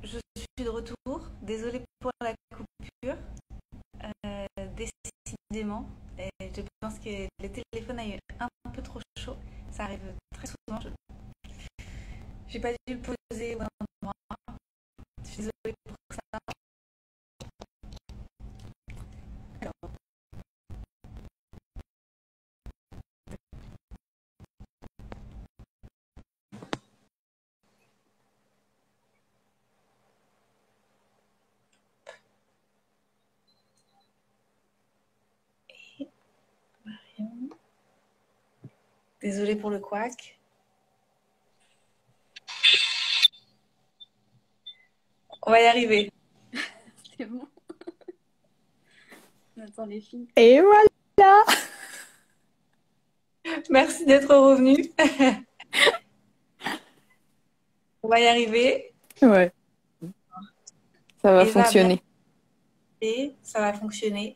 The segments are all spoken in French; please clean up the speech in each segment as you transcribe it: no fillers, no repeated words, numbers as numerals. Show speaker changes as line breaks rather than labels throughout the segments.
je suis de retour. Désolée pour la coupure. Décidément, je pense que le téléphone a eu un peu trop chaud. Ça arrive très souvent. Je n'ai pas dû le poser au bon endroit. Je suis désolée pour ça. Alors, désolée pour le couac. On va y arriver.
C'est bon. On attend les filles.
Et voilà.
Merci d'être revenu. On va y arriver.
Ouais. Ça va
Eva,
fonctionner.
et ça va fonctionner.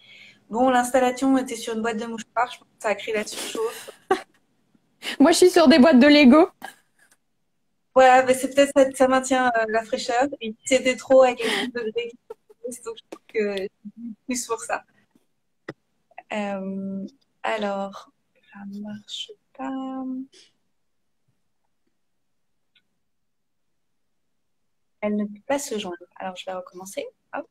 Bon, l'installation était sur une boîte de mouchoirs. Je pense que ça a créé la surchauffe.
Moi, je suis sur des boîtes de Lego.
Voilà, mais c'est peut-être ça maintient la fraîcheur. Et si c'était trop à quelques degrés, donc je trouve que c'est plus pour ça. Alors, ça ne marche pas. Elle ne peut pas se joindre. Alors, je vais recommencer. Hop.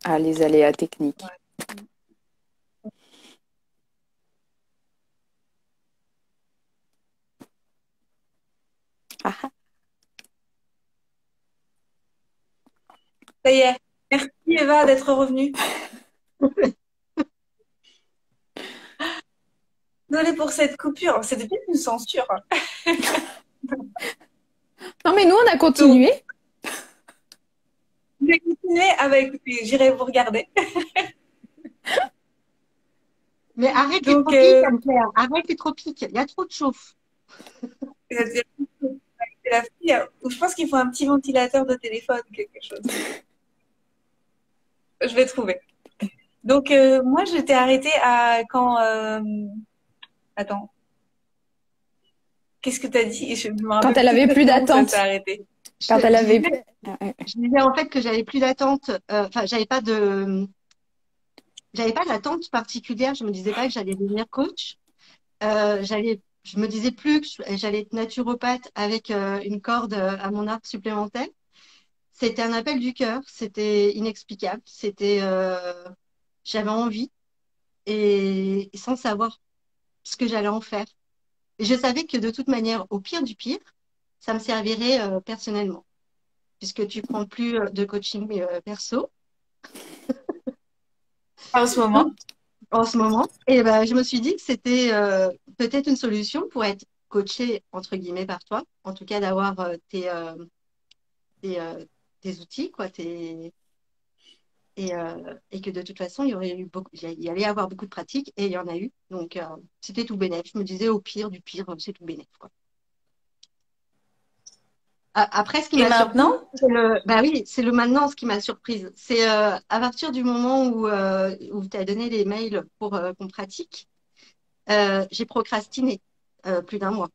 Ah, les aléas techniques.
Ouais.
Ah,
Ça y est. Merci Eva d'être revenue. Désolée pour cette coupure. C'était peut-être une censure.
non, mais nous, on a continué.
Je vais continuer. Ah bah écoutez, j'irai vous regarder.
Mais arrête les
Donc,
tropiques, Anne-Claire. Arrête les tropiques. Il y a trop de chauffe.
c'est la fille où je pense qu'il faut un petit ventilateur de téléphone ou quelque chose. Je vais trouver. Donc, moi, j'étais arrêtée à quand. Attends. Qu'est-ce que tu as dit? Je me rappelle
Quand elle avait plus d'attente.
Ça s'est arrêté.
Quand elle avait
disais- Je disais en fait que j'avais plus d'attente. Enfin, j'avais pas d'attente particulière. Je me disais pas que j'allais devenir coach. Je me disais plus que j'allais être naturopathe avec une corde à mon arc supplémentaire. C'était un appel du cœur. C'était inexplicable. J'avais envie et sans savoir ce que j'allais en faire. Et je savais que de toute manière, au pire du pire, ça me servirait personnellement, puisque tu prends plus de coaching perso
En ce moment.
en ce moment. Et ben, je me suis dit que c'était peut-être une solution pour être coaché entre guillemets par toi, en tout cas d'avoir tes, tes outils, quoi, et que de toute façon, il y allait y avoir beaucoup de pratiques et il y en a eu. Donc, c'était tout bénef. Je me disais, au pire du pire, c'est tout bénef, quoi. Après, ce qui
Et
m'a surpris,
maintenant?
bah oui, c'est le maintenant ce qui m'a surprise. C'est à partir du moment où tu as donné les mails pour qu'on pratique, j'ai procrastiné plus d'un mois.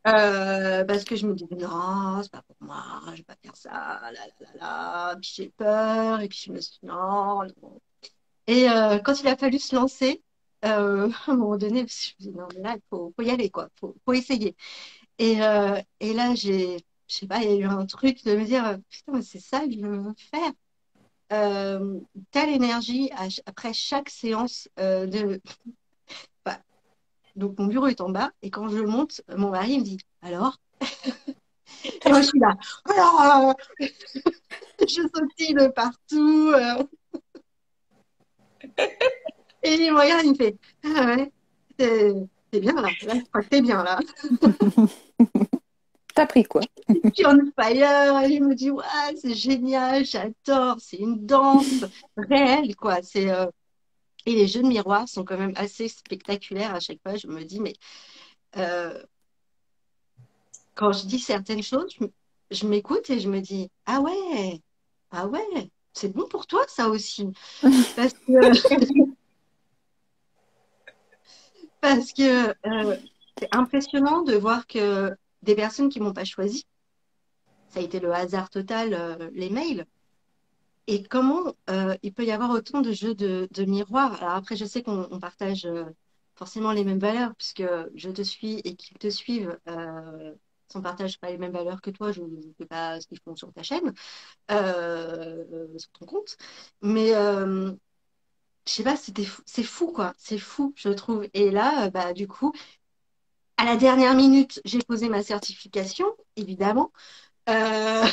Parce que je me disais, non, c'est pas pour moi, je vais pas faire ça, là, là, là, là. Puis j'ai peur, et puis je me suis dit, non, non. Et quand il a fallu se lancer, à un moment donné, je me suis dit, non, mais là, faut y aller, quoi, faut essayer. Et là, je sais pas, il y a eu un truc de me dire, putain, mais c'est ça que je veux faire. Telle énergie après chaque séance bah, donc, mon bureau est en bas, et quand je monte, mon mari me dit, alors? Et moi, je suis là, alors, je sautille de partout. Et il me regarde, il me fait, ah ouais, t'es bien là, je crois que t'es bien là.
T'as pris quoi?
Je suis on fire, et il me dit, ouais, c'est génial, j'adore, c'est une danse réelle, quoi. Et les jeux de miroir sont quand même assez spectaculaires à chaque fois. Je me dis, mais euh, quand je dis certaines choses, je m'écoute et je me dis, ah ouais, c'est bon pour toi, ça aussi. Parce que, parce que c'est impressionnant de voir que des personnes qui m'ont pas choisi. Ça a été le hasard total, les mails. Et comment il peut y avoir autant de jeux de miroir? Alors après, je sais qu'on partage forcément les mêmes valeurs, puisque je te suis et qu'ils te suivent. Si on ne partage pas les mêmes valeurs que toi, je ne sais pas ce qu'ils font sur ta chaîne, sur ton compte. Mais je sais pas, c'est fou, quoi. C'est fou, je trouve. Et là, bah, du coup, à la dernière minute, j'ai posé ma certification, évidemment. Euh,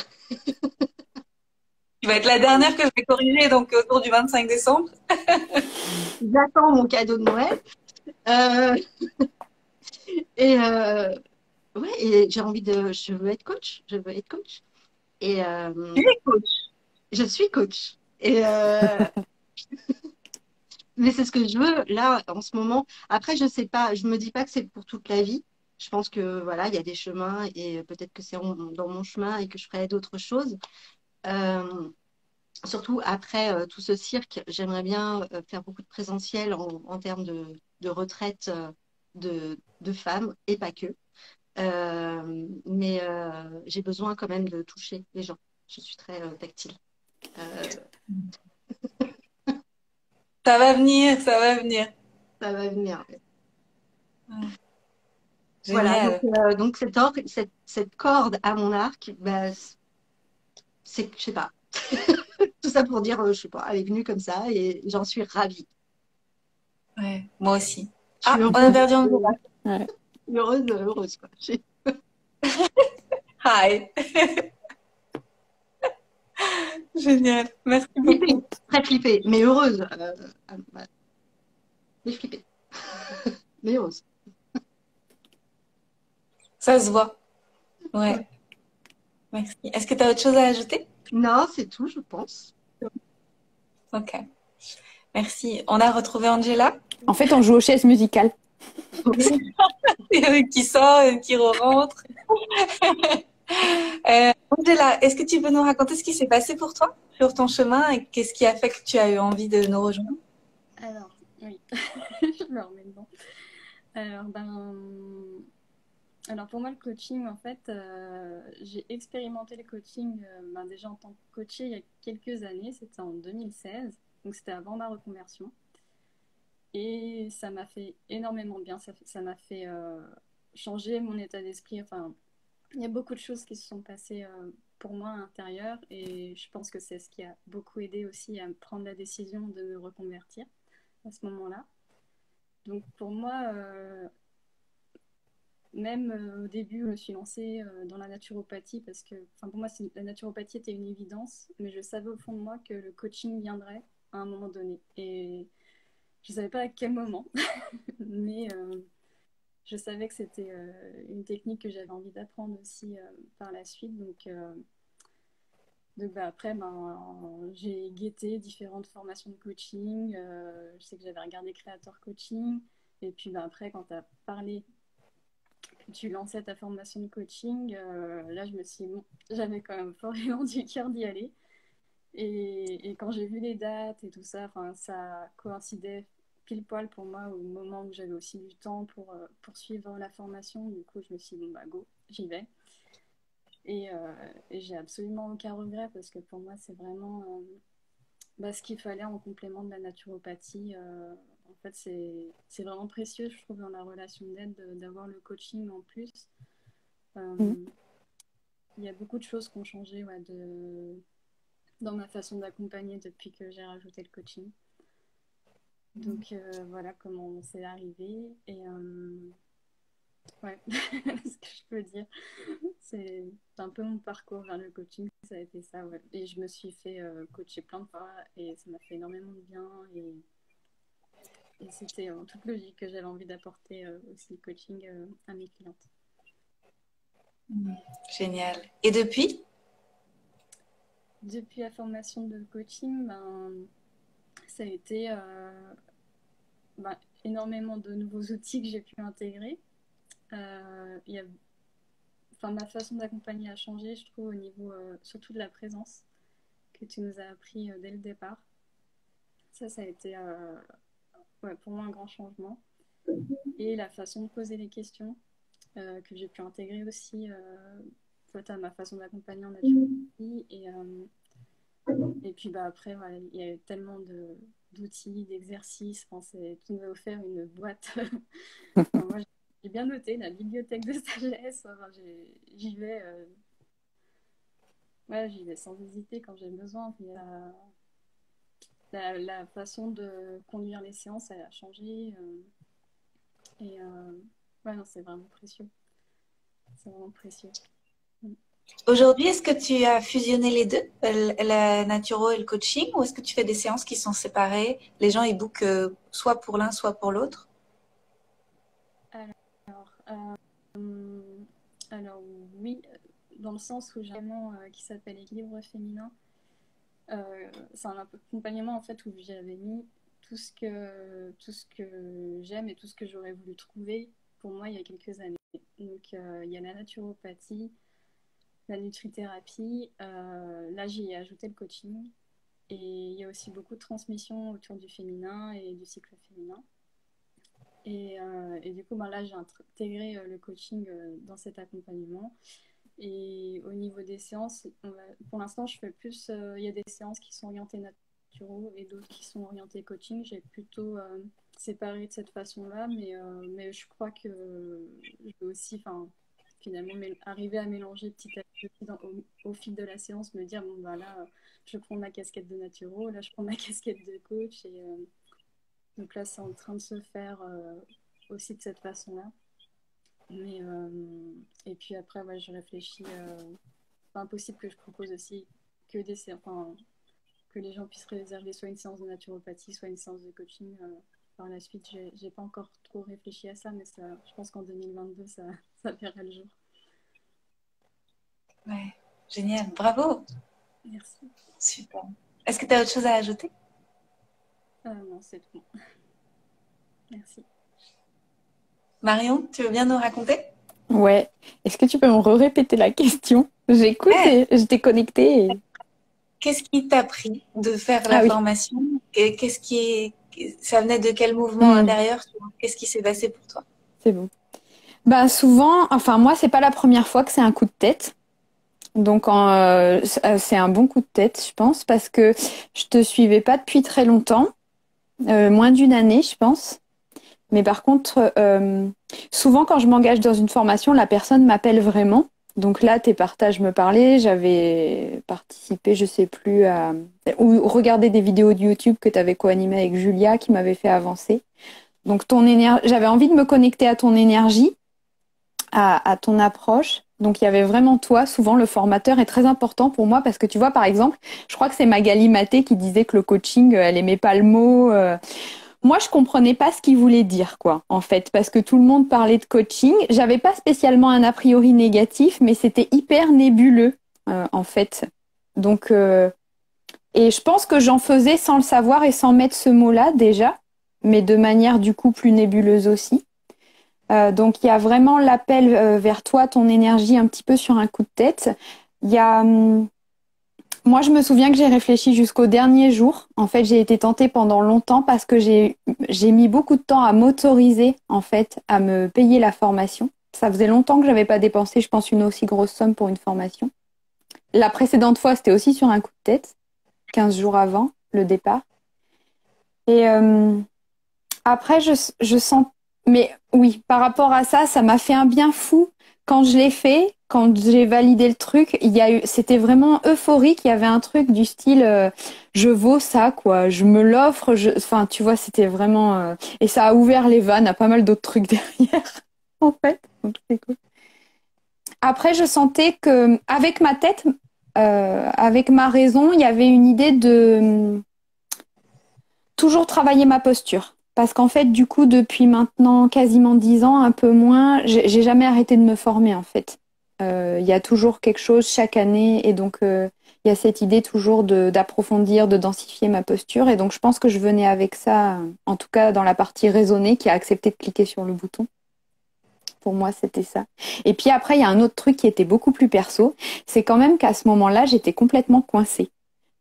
Tu vas être la dernière que je vais corriger, donc autour du 25 décembre.
J'attends mon cadeau de Noël. Euh, et ouais, et j'ai envie de. Je veux être coach. Je veux être coach. Et
Tu es coach.
je suis coach. Et mais c'est ce que je veux là en ce moment. Après, je sais pas. Je me dis pas que c'est pour toute la vie. Je pense que voilà, il y a des chemins et peut-être que c'est dans mon chemin et que je ferai d'autres choses. Euh, Surtout après tout ce cirque, j'aimerais bien faire beaucoup de présentiel en termes de retraite de femmes et pas que. Mais j'ai besoin quand même de toucher les gens. Je suis très tactile. Euh,
Ça va venir, ça va venir.
Ça va venir. Voilà,
Génial.
donc cette corde à mon arc, bah, c'est, je sais pas. Tout ça pour dire, je sais pas, elle est venue comme ça et j'en suis ravie.
Ouais, moi aussi.
Je suis
Ah, on
heureuse,
a perdu Angela.
Ouais.
heureuse, heureuse, quoi.
Hi. Génial. Merci
Flippée,
beaucoup.
très flippée, mais heureuse. Voilà. Mais flippée, mais heureuse.
Ça se voit.
Ouais.
Ouais, merci. Est-ce que tu as autre chose à ajouter?
Non, c'est tout, je pense.
Ok. Merci. On a retrouvé Angela
En fait, on joue aux chaises musicales.
qui sort et qui re-rentre. Angela, est-ce que tu peux nous raconter ce qui s'est passé pour toi sur ton chemin et qu'est-ce qui a fait que tu as eu envie de nous rejoindre?
Alors, oui, je me remets dedans. Alors, alors pour moi, le coaching, en fait, j'ai expérimenté le coaching déjà en tant que coachée il y a quelques années, c'était en 2016, donc c'était avant ma reconversion. Et ça m'a fait énormément bien, ça m'a fait changer mon état d'esprit. Enfin, il y a beaucoup de choses qui se sont passées pour moi à l'intérieur et je pense que c'est ce qui a beaucoup aidé aussi à me prendre la décision de me reconvertir à ce moment-là. Donc pour moi, même au début, je me suis lancée dans la naturopathie parce que pour moi, la naturopathie était une évidence, mais je savais au fond de moi que le coaching viendrait à un moment donné. Et je ne savais pas à quel moment, mais je savais que c'était une technique que j'avais envie d'apprendre aussi par la suite. Donc après, j'ai guetté différentes formations de coaching. Je sais que j'avais regardé Creator Coaching. Et puis après, quand tu as parlé que tu lançais ta formation de coaching, là, je me suis dit, bon, j'avais quand même fort élan du cœur d'y aller. Et quand j'ai vu les dates et tout ça, ça coïncidait pile poil pour moi au moment où j'avais aussi du temps pour poursuivre la formation. Du coup, je me suis dit, bon, bah, go, j'y vais. Et j'ai absolument aucun regret parce que pour moi, c'est vraiment ce qu'il fallait en complément de la naturopathie. En fait, c'est vraiment précieux, je trouve, dans la relation d'aide d'avoir le coaching en plus.
Mhm.
Il y a beaucoup de choses qui ont changé dans ma façon d'accompagner depuis que j'ai rajouté le coaching. Donc voilà comment c'est arrivé. Et ouais, ce que je peux dire, c'est un peu mon parcours vers le coaching, ça a été ça. Ouais. Et je me suis fait coacher plein de fois et ça m'a fait énormément de bien. Et c'était en toute logique que j'avais envie d'apporter aussi le coaching à mes clientes.
Génial. Et depuis?
Depuis la formation de coaching, ça a été énormément de nouveaux outils que j'ai pu intégrer. Ma façon d'accompagner a changé, je trouve, au niveau surtout de la présence que tu nous as appris dès le départ. Ça a été pour moi un grand changement. Et la façon de poser les questions. que j'ai pu intégrer aussi à ma façon d'accompagner en naturopathie. Et puis après, voilà, il y a eu tellement d'outils, d'exercices. Enfin, tu nous as offert une boîte. Enfin, moi, j'ai bien noté la bibliothèque de sagesse. Enfin, j'y vais, ouais, j'y vais sans hésiter quand j'ai besoin. Puis, la façon de conduire les séances, elle a changé. Ouais, non, c'est vraiment précieux. C'est vraiment précieux.
Aujourd'hui, est-ce que tu as fusionné les deux, la naturo et le coaching, ou est-ce que tu fais des séances qui sont séparées? Les gens, ils bookent soit pour l'un, soit pour l'autre?
Alors oui, dans le sens où j'ai un élément qui s'appelle équilibre féminin. C'est un accompagnement en fait où j'avais mis tout ce que j'aime et tout ce que j'aurais voulu trouver pour moi il y a quelques années. Donc il y a la naturopathie, la nutrithérapie, là j'y ai ajouté le coaching et il y a aussi beaucoup de transmission autour du féminin et du cycle féminin. Et du coup, là, j'ai intégré le coaching dans cet accompagnement. Et au niveau des séances, pour l'instant, je fais plus. Il y a des séances qui sont orientées naturaux et d'autres qui sont orientées coaching. J'ai plutôt séparé de cette façon-là, mais je crois que je vais aussi, finalement, arriver à mélanger petit à petit au fil de la séance, me dire bon, là, je prends ma casquette de naturo, là, je prends ma casquette de coach. Donc là, c'est en train de se faire aussi de cette façon-là. Et puis après, ouais, je réfléchis. C'est impossible que je propose aussi que que les gens puissent réserver soit une séance de naturopathie, soit une séance de coaching. Par la suite, j'ai pas encore trop réfléchi à ça, mais je pense qu'en 2022, ça verra le jour.
Ouais, génial, bravo.
Merci.
Super. Est-ce que tu as autre chose à ajouter?
Non, c'est tout. Merci.
Marion, tu veux bien nous raconter?
Ouais. Est-ce que tu peux me répéter la question? J'écoute et j'étais connectée.
Qu'est-ce qui t'a pris de faire la formation? Et ça venait de quel mouvement intérieur? Qu'est-ce qui s'est passé pour toi?
C'est bon. Souvent, moi, c'est pas la première fois que c'est un coup de tête. Donc, c'est un bon coup de tête, je pense, parce que je te suivais pas depuis très longtemps, moins d'une année, je pense. Mais par contre, souvent quand je m'engage dans une formation, la personne m'appelle vraiment. Donc là, tes partages me parlaient. J'avais participé, je sais plus, ou regardé des vidéos de YouTube que tu avais co-animées avec Julia qui m'avait fait avancer. Donc j'avais envie de me connecter à ton énergie, à ton approche. Donc il y avait vraiment toi. Souvent, le formateur est très important pour moi parce que tu vois, par exemple, je crois que c'est Magali Maté qui disait que le coaching, elle aimait pas le mot. Moi, je comprenais pas ce qu'il voulait dire, quoi, en fait, parce que tout le monde parlait de coaching. J'avais pas spécialement un a priori négatif, mais c'était hyper nébuleux, en fait. Donc, et je pense que j'en faisais sans le savoir et sans mettre ce mot-là déjà, mais de manière du coup plus nébuleuse aussi. Donc, il y a vraiment l'appel vers toi, ton énergie, un petit peu sur un coup de tête. Il y a moi, je me souviens que j'ai réfléchi jusqu'au dernier jour. En fait, j'ai été tentée pendant longtemps parce que j'ai mis beaucoup de temps à m'autoriser, en fait, à me payer la formation. Ça faisait longtemps que j'avais pas dépensé, je pense, une aussi grosse somme pour une formation. La précédente fois, c'était aussi sur un coup de tête, 15 jours avant le départ. Et après, je sens... Mais oui, par rapport à ça, ça m'a fait un bien fou quand je l'ai fait. Quand j'ai validé le truc, c'était vraiment euphorique. Il y avait un truc du style, je vaux ça, quoi. Je me l'offre. Enfin, tu vois, c'était vraiment. Et ça a ouvert les vannes à pas mal d'autres trucs derrière, en fait. Donc, c'est cool. Après, je sentais que, avec ma tête, avec ma raison, il y avait une idée de toujours travailler ma posture. Parce qu'en fait, du coup, depuis maintenant quasiment 10 ans, un peu moins, j'ai jamais arrêté de me former, en fait. Il y a toujours quelque chose chaque année et donc il y a cette idée toujours d'approfondir, de densifier ma posture et donc je pense que je venais avec ça, en tout cas dans la partie raisonnée qui a accepté de cliquer sur le bouton. Pour moi, c'était ça. Et puis après, il y a un autre truc qui était beaucoup plus perso, c'est quand même qu'à ce moment-là, j'étais complètement coincée.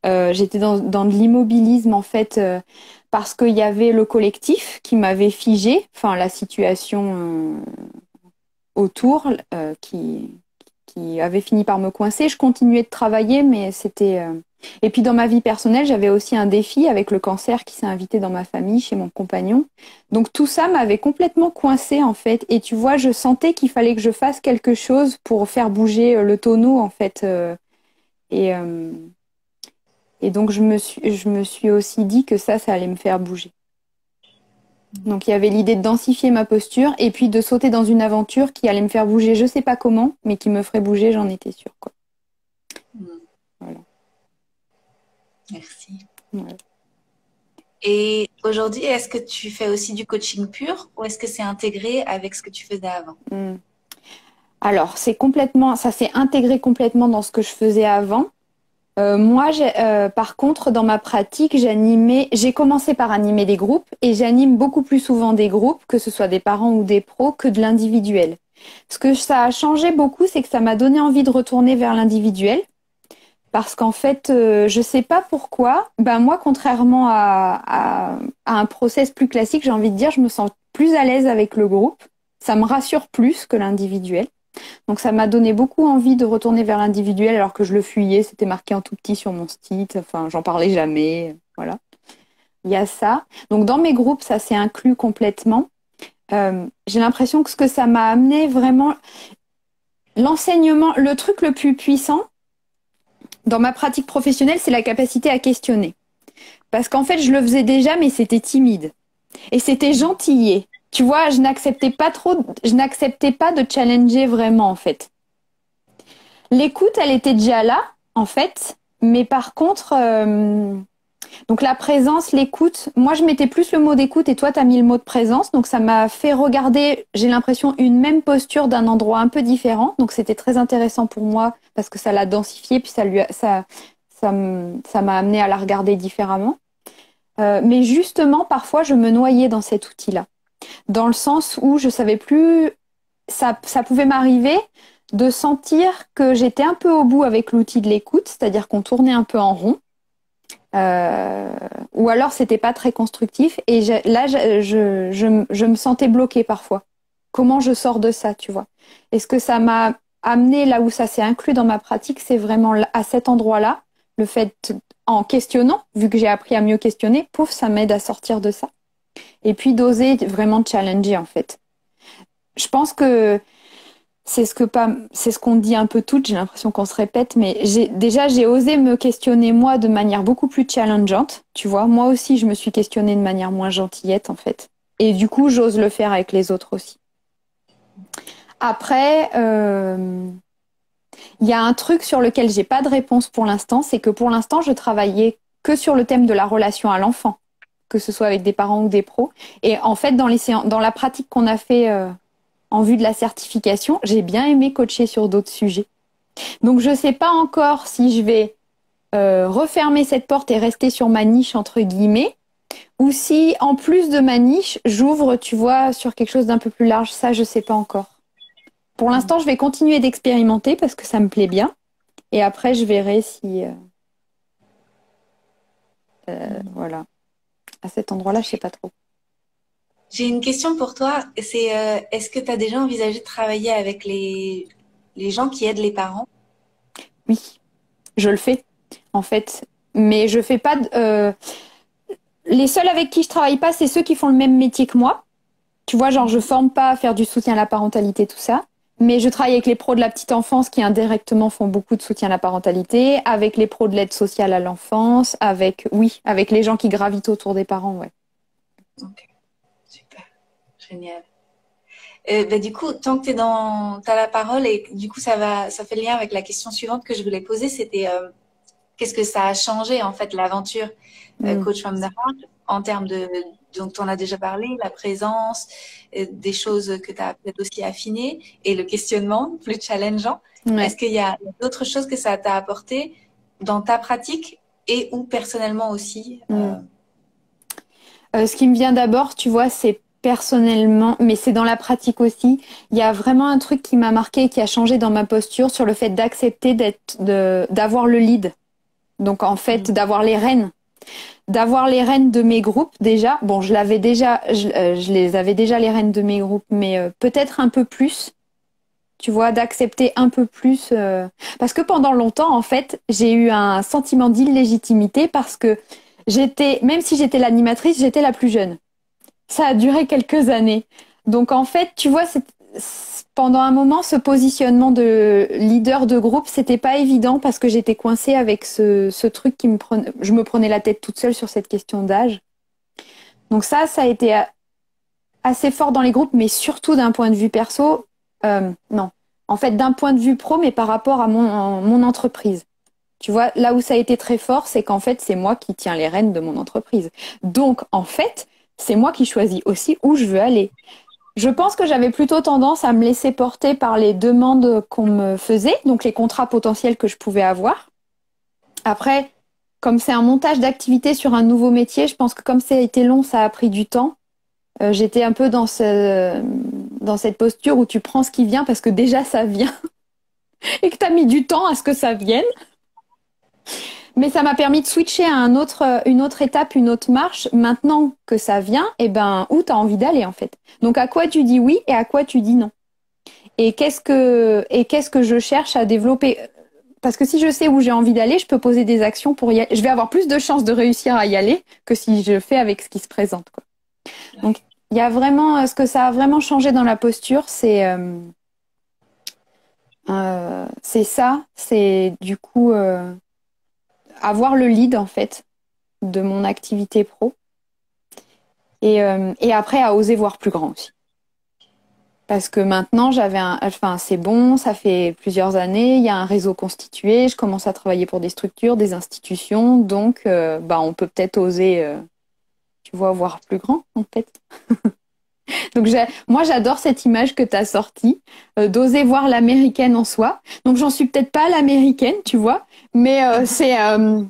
J'étais dans de l'immobilisme en fait parce qu'il y avait le collectif qui m'avait figé, enfin la situation autour qui avaient fini par me coincer. Je continuais de travailler, mais c'était... Et puis dans ma vie personnelle, j'avais aussi un défi avec le cancer qui s'est invité dans ma famille, chez mon compagnon. Donc tout ça m'avait complètement coincée en fait. Et tu vois, je sentais qu'il fallait que je fasse quelque chose pour faire bouger le tonneau en fait. Et, euh, et donc je me suis aussi dit que ça allait me faire bouger. Donc il y avait l'idée de densifier ma posture et puis de sauter dans une aventure qui allait me faire bouger, je sais pas comment, mais qui me ferait bouger, j'en étais sûre, quoi. Voilà.
Merci.
Ouais.
Et aujourd'hui, est-ce que tu fais aussi du coaching pur ou est-ce que c'est intégré avec ce que tu faisais avant?
Alors, ça s'est intégré complètement dans ce que je faisais avant. Moi, par contre, dans ma pratique, j'ai commencé par animer des groupes et j'anime beaucoup plus souvent des groupes, que ce soit des parents ou des pros, que de l'individuel. Ce que ça a changé beaucoup, c'est que ça m'a donné envie de retourner vers l'individuel. Parce qu'en fait, je sais pas pourquoi, moi, contrairement à un process plus classique, j'ai envie de dire, je me sens plus à l'aise avec le groupe. Ça me rassure plus que l'individuel. Donc ça m'a donné beaucoup envie de retourner vers l'individuel alors que je le fuyais, c'était marqué en tout petit sur mon site, enfin j'en parlais jamais, voilà. Il y a ça. Donc dans mes groupes, ça s'est inclus complètement. J'ai l'impression que ce que ça m'a amené vraiment, l'enseignement, le truc le plus puissant dans ma pratique professionnelle, c'est la capacité à questionner. Parce qu'en fait, je le faisais déjà, mais c'était timide. Et c'était gentillet. Tu vois, je n'acceptais pas de challenger vraiment, en fait. L'écoute, elle était déjà là, en fait. Mais par contre, donc la présence, l'écoute, moi, je mettais plus le mot d'écoute et toi, tu as mis le mot de présence. Donc, ça m'a fait regarder, j'ai l'impression, une même posture d'un endroit un peu différent. Donc, c'était très intéressant pour moi parce que ça l'a densifié, puis ça m'a amené à la regarder différemment. Mais justement, parfois, je me noyais dans cet outil-là. Dans le sens où je savais plus, ça pouvait m'arriver de sentir que j'étais un peu au bout avec l'outil de l'écoute, c'est-à-dire qu'on tournait un peu en rond, ou alors c'était pas très constructif. Et je me sentais bloquée parfois. Comment je sors de ça, tu vois? Et ce que ça m'a amené là où ça s'est inclus dans ma pratique, c'est vraiment à cet endroit-là, le fait en questionnant, vu que j'ai appris à mieux questionner, pouf, ça m'aide à sortir de ça. Et puis d'oser vraiment challenger en fait. Je pense que c'est ce qu'on dit un peu toutes, j'ai l'impression qu'on se répète, mais j'ai osé me questionner moi de manière beaucoup plus challengeante, tu vois. Moi aussi, je me suis questionnée de manière moins gentillette en fait. Et du coup, j'ose le faire avec les autres aussi. Après, il y a un truc sur lequel j'ai pas de réponse pour l'instant, c'est que pour l'instant, je travaillais que sur le thème de la relation à l'enfant, que ce soit avec des parents ou des pros. Et en fait, dans la pratique qu'on a fait en vue de la certification, j'ai bien aimé coacher sur d'autres sujets. Donc, je sais pas encore si je vais refermer cette porte et rester sur ma niche, entre guillemets, ou si, en plus de ma niche, j'ouvre, tu vois, sur quelque chose d'un peu plus large. Ça, je sais pas encore. Pour l'instant, je vais continuer d'expérimenter parce que ça me plaît bien. Et après, je verrai si... voilà. À cet endroit-là, je sais pas trop.
J'ai une question pour toi. C'est est-ce que tu as déjà envisagé de travailler avec les gens qui aident les parents?
Oui, je le fais, en fait. Mais je fais pas... les seuls avec qui je travaille pas, c'est ceux qui font le même métier que moi. Tu vois, genre, je forme pas à faire du soutien à la parentalité, tout ça. Mais je travaille avec les pros de la petite enfance qui indirectement font beaucoup de soutien à la parentalité, avec les pros de l'aide sociale à l'enfance, avec les gens qui gravitent autour des parents, ouais.
Ok, super, génial. Du coup, tant que t'as la parole et du coup ça fait le lien avec la question suivante que je voulais poser, c'était qu'est-ce que ça a changé en fait l'aventure Coach from the Heart en termes donc tu en as déjà parlé, la présence, des choses que tu as peut-être aussi affinées et le questionnement plus challengeant. Ouais. Est-ce qu'il y a d'autres choses que ça t'a apporté dans ta pratique et ou personnellement aussi
Ce qui me vient d'abord, tu vois, c'est personnellement, mais c'est dans la pratique aussi. Il y a vraiment un truc qui m'a marqué, qui a changé dans ma posture sur le fait d'accepter d'avoir le lead. Donc en fait, d'avoir les rênes. D'avoir les rênes de mes groupes déjà. Bon, je les avais déjà les rênes de mes groupes, mais peut-être un peu plus. tu vois, d'accepter un peu plus. Parce que pendant longtemps, en fait, j'ai eu un sentiment d'illégitimité parce que même si j'étais l'animatrice, j'étais la plus jeune. Ça a duré quelques années. Donc en fait, tu vois, pendant un moment, ce positionnement de leader de groupe, c'était pas évident parce que j'étais coincée avec ce truc je me prenais la tête toute seule sur cette question d'âge. Donc ça a été assez fort dans les groupes, mais surtout d'un point de vue perso, non. En fait, d'un point de vue pro, mais par rapport à mon entreprise. Tu vois, là où ça a été très fort, c'est qu'en fait, c'est moi qui tiens les rênes de mon entreprise. Donc, en fait, c'est moi qui choisis aussi où je veux aller. Je pense que j'avais plutôt tendance à me laisser porter par les demandes qu'on me faisait, donc les contrats potentiels que je pouvais avoir. Après, comme c'est un montage d'activités sur un nouveau métier, je pense que comme ça a été long, ça a pris du temps. J'étais un peu dans cette posture où tu prends ce qui vient parce que déjà ça vient et que tu as mis du temps à ce que ça vienne. Mais ça m'a permis de switcher à une autre étape, une autre marche. Maintenant que ça vient, où tu as envie d'aller en fait. Donc à quoi tu dis oui et à quoi tu dis non. Et qu'est-ce que je cherche à développer? Parce que si je sais où j'ai envie d'aller, je peux poser des actions pour y aller. Je vais avoir plus de chances de réussir à y aller que si je fais avec ce qui se présente, quoi. Donc il y a vraiment ce que ça a vraiment changé dans la posture, c'est ça, c'est du coup avoir le lead en fait de mon activité pro et après à oser voir plus grand aussi. Parce que maintenant c'est bon, ça fait plusieurs années, il y a un réseau constitué, je commence à travailler pour des structures, des institutions, donc on peut peut-être oser, tu vois, voir plus grand en fait. Donc moi j'adore cette image que tu as sortie, d'oser voir l'américaine en soi. Donc j'en suis peut-être pas l'américaine, tu vois, mais c'est une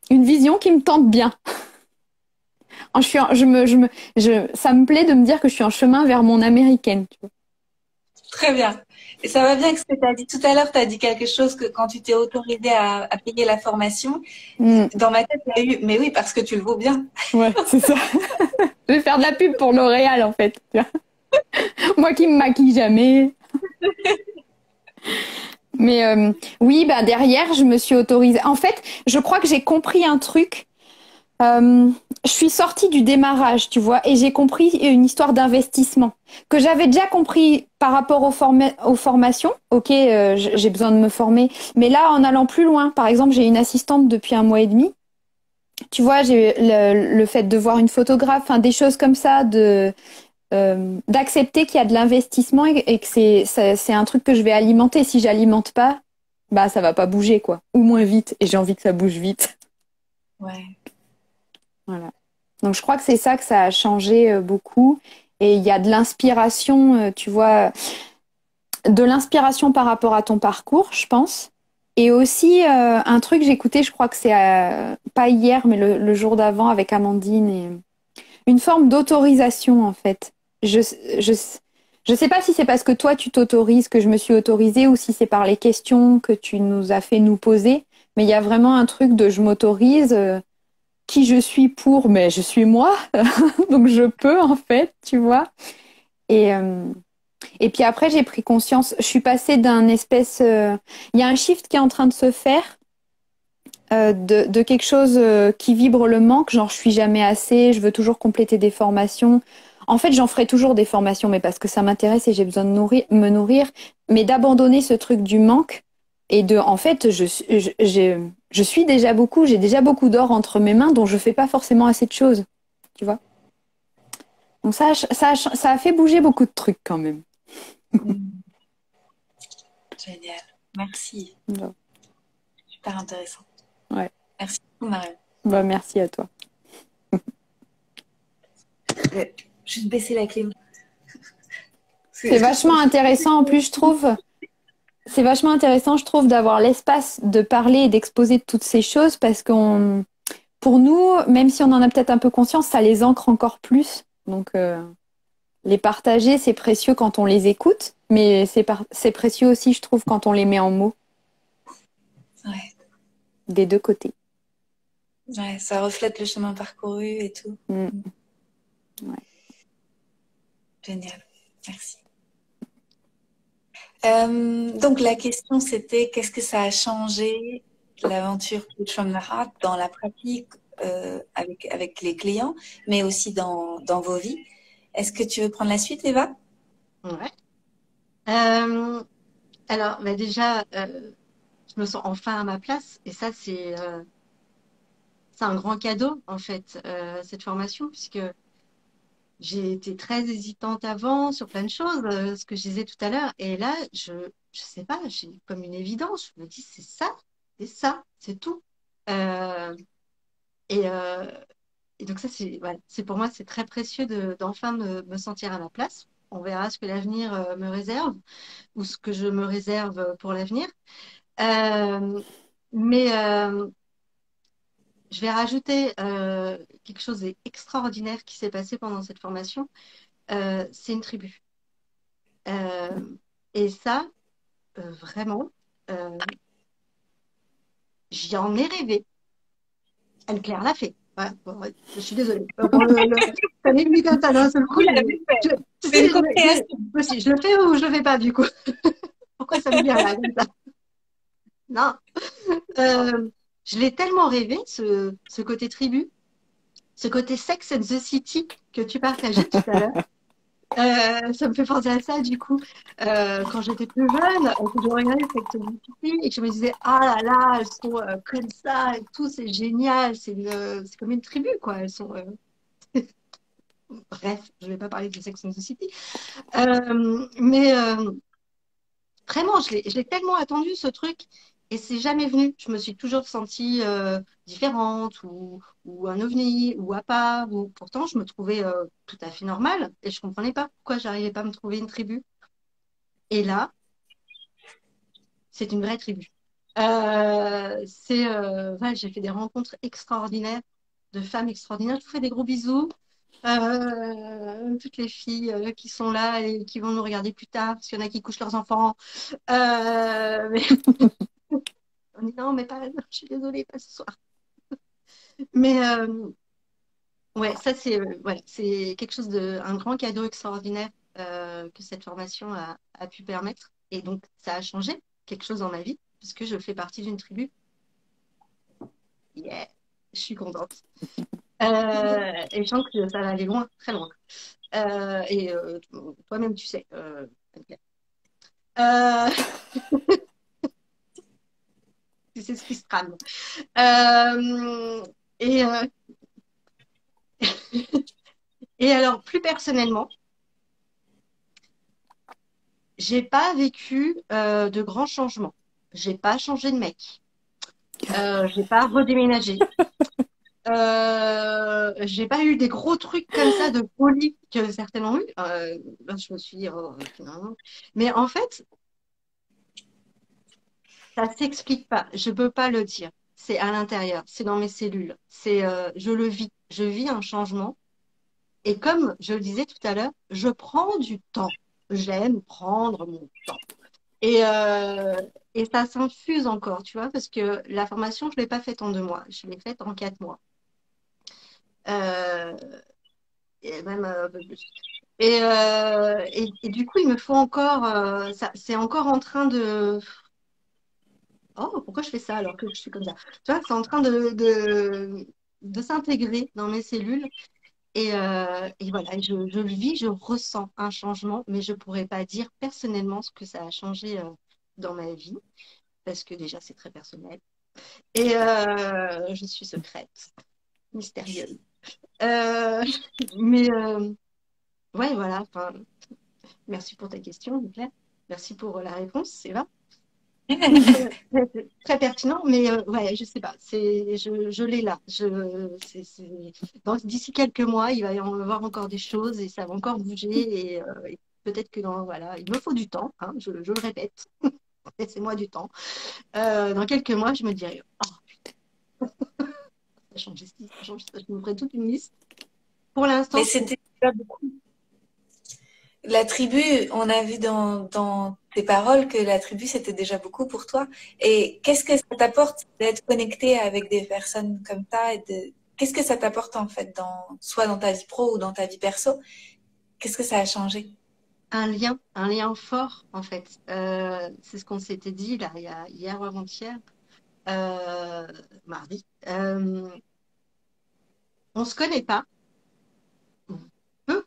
vision qui me tente bien. Ça me plaît de me dire que je suis en chemin vers mon américaine, tu vois.
Très bien. Et ça va bien avec ce que tu as dit tout à l'heure. Tu as dit quelque chose que quand tu t'es autorisée à payer la formation, dans ma tête, il y a eu, mais oui, parce que tu le vaux bien.
Ouais, c'est ça. Je vais faire de la pub pour L'Oréal, en fait. Moi qui me maquille jamais. Mais oui, derrière, je me suis autorisée. En fait, je crois que j'ai compris un truc. Je suis sortie du démarrage, tu vois, et j'ai compris une histoire d'investissement que j'avais déjà compris par rapport aux formations. Ok, j'ai besoin de me former, mais là, en allant plus loin, par exemple, j'ai une assistante depuis 1 mois et demi. Tu vois, j'ai le fait de voir une photographe, enfin des choses comme ça, d'accepter qu'il y a de l'investissement et que c'est un truc que je vais alimenter. Si j'alimente pas, ça va pas bouger quoi, ou moins vite. Et j'ai envie que ça bouge vite.
Ouais.
Voilà. Donc je crois que c'est ça que ça a changé beaucoup. Et il y a de l'inspiration, tu vois, de l'inspiration par rapport à ton parcours, je pense. Et aussi un truc j'ai écouté, je crois que c'est pas hier, mais le jour d'avant avec Amandine, et une forme d'autorisation en fait. Je sais pas si c'est parce que toi tu t'autorises que je me suis autorisée ou si c'est par les questions que tu nous as fait nous poser. Mais il y a vraiment un truc de je m'autorise. Qui je suis mais je suis moi, donc je peux en fait, tu vois. Et puis après j'ai pris conscience, je suis passée d'un espèce, il y a un shift qui est en train de se faire de quelque chose qui vibre le manque, genre je suis jamais assez, je veux toujours compléter des formations. En fait, j'en ferai toujours des formations, mais parce que ça m'intéresse et j'ai besoin de me nourrir, mais d'abandonner ce truc du manque et en fait, je suis déjà beaucoup, j'ai déjà beaucoup d'or entre mes mains dont je fais pas forcément assez de choses, tu vois. Donc ça a fait bouger beaucoup de trucs quand même.
Génial. Merci.
Ouais.
Super intéressant.
Ouais.
Merci beaucoup, Marion.
Merci à toi.
Je vais juste baisser la clim.
C'est vachement intéressant en plus, je trouve. C'est vachement intéressant, je trouve, d'avoir l'espace de parler et d'exposer toutes ces choses parce pour nous, même si on en a peut-être un peu conscience, ça les ancre encore plus. Donc, les partager, c'est précieux quand on les écoute, mais c'est précieux aussi, je trouve, quand on les met en mots.
Ouais.
Des deux côtés.
Ouais, ça reflète le chemin parcouru et tout.
Ouais.
Génial. Merci. Donc la question c'était qu'est-ce que ça a changé l'aventure Coach from the Heart dans la pratique avec les clients, mais aussi dans vos vies. Est-ce que tu veux prendre la suite, Eva?
Ouais. Euh, alors, bah déjà, je me sens enfin à ma place. Et ça, c'est un grand cadeau, en fait, cette formation, puisque j'ai été très hésitante avant sur plein de choses, ce que je disais tout à l'heure. Et là, je sais pas, j'ai comme une évidence. Je me dis, ça, c'est tout. Euh, et, euh, et donc ça, voilà, c'est pour moi, c'est très précieux d'enfin me sentir à ma place. On verra ce que l'avenir me réserve ou ce que je me réserve pour l'avenir. Euh, mais je vais rajouter quelque chose d'extraordinaire qui s'est passé pendant cette formation. C'est une tribu. Euh, et ça, vraiment, euh, j'y en ai rêvé. Anne-Claire l'a fait. Ouais, bon, ouais, je suis désolée. Ça m'est venu comme ça d'un seul coup.
Vous l'avez fait.
Tu
C'est
sais,
une co-création.
je le fais ou je le fais pas du coup? Pourquoi ça me vient là comme ça? Non. Euh, je l'ai tellement rêvé, ce côté tribu, ce côté Sex and the City que tu partageais tout à l'heure. Ça me fait penser à ça, du coup, quand j'étais plus jeune, que je regardais Sex and the City et que je me disais, ah là là, elles sont comme ça et tout, c'est génial, c'est comme une tribu, quoi. Elles sont, bref, je vais pas parler de Sex and the City. Mais vraiment, je l'ai tellement attendu, ce truc, et c'est jamais venu. Je me suis toujours sentie différente ou un ovni ou à part. Ou... Pourtant, je me trouvais tout à fait normale et je comprenais pas pourquoi j'arrivais pas à me trouver une tribu. Et là, c'est une vraie tribu. Ouais, j'ai fait des rencontres extraordinaires, de femmes extraordinaires. Je vous fais des gros bisous. Toutes les filles qui sont là et qui vont nous regarder plus tard, parce qu'il y en a qui couchent leurs enfants. Mais on dit non, mais pas, je suis désolée, pas ce soir. Mais ouais, ça voilà, c'est quelque chose un grand cadeau extraordinaire que cette formation a pu permettre. Et donc, ça a changé quelque chose dans ma vie, puisque je fais partie d'une tribu. Yeah, je suis contente. Et je sens que ça va aller loin, très loin. Et toi-même, tu sais. Anne-Claire. Euh, c'est ce qui se trame. Euh, et, euh, et alors, plus personnellement, j'ai pas vécu de grands changements. J'ai pas changé de mec. J'ai pas redéménagé. J'ai pas eu des gros trucs comme ça de folie que certains ont eu. Là, je me suis dit, oh, finalement. Mais en fait, ça s'explique pas. Je peux pas le dire. C'est à l'intérieur. C'est dans mes cellules. Je le vis. Je vis un changement. Et comme je le disais tout à l'heure, je prends du temps. J'aime prendre mon temps. Et, euh, et ça s'infuse encore, tu vois, parce que la formation, je ne l'ai pas faite en 2 mois, je l'ai faite en 4 mois. Euh, et même un peu plus. Et du coup, il me faut encore, c'est encore en train de... Oh, pourquoi je fais ça alors que je suis comme ça? Tu vois, c'est en train de s'intégrer dans mes cellules. Et voilà, je le vis, je ressens un changement, mais je ne pourrais pas dire personnellement ce que ça a changé dans ma vie, parce que déjà, c'est très personnel. Et je suis secrète, mystérieuse. Euh, mais ouais, voilà. Enfin, merci pour ta question, Claire. Merci pour la réponse, Eva. Très pertinent, mais ouais, je sais pas. Je l'ai là. D'ici quelques mois, il va y en avoir encore des choses et ça va encore bouger. Et peut-être que voilà, il me faut du temps. Hein, je le répète. Laissez-moi du temps. Dans quelques mois, je me dirai, oh, ça change ici, ça change ça. Je me ferai toute une liste. Pour l'instant,
Mais c'était déjà beaucoup. La tribu, on a vu dans tes paroles que la tribu, c'était déjà beaucoup pour toi. Et qu'est-ce que ça t'apporte d'être connecté avec des personnes comme ça Qu'est-ce que ça t'apporte en fait, soit dans ta vie pro ou dans ta vie perso? Qu'est-ce que ça a changé?
un lien fort, en fait. C'est ce qu'on s'était dit, là, hier ou avant-hier, euh, mardi. On se connaît pas, peu,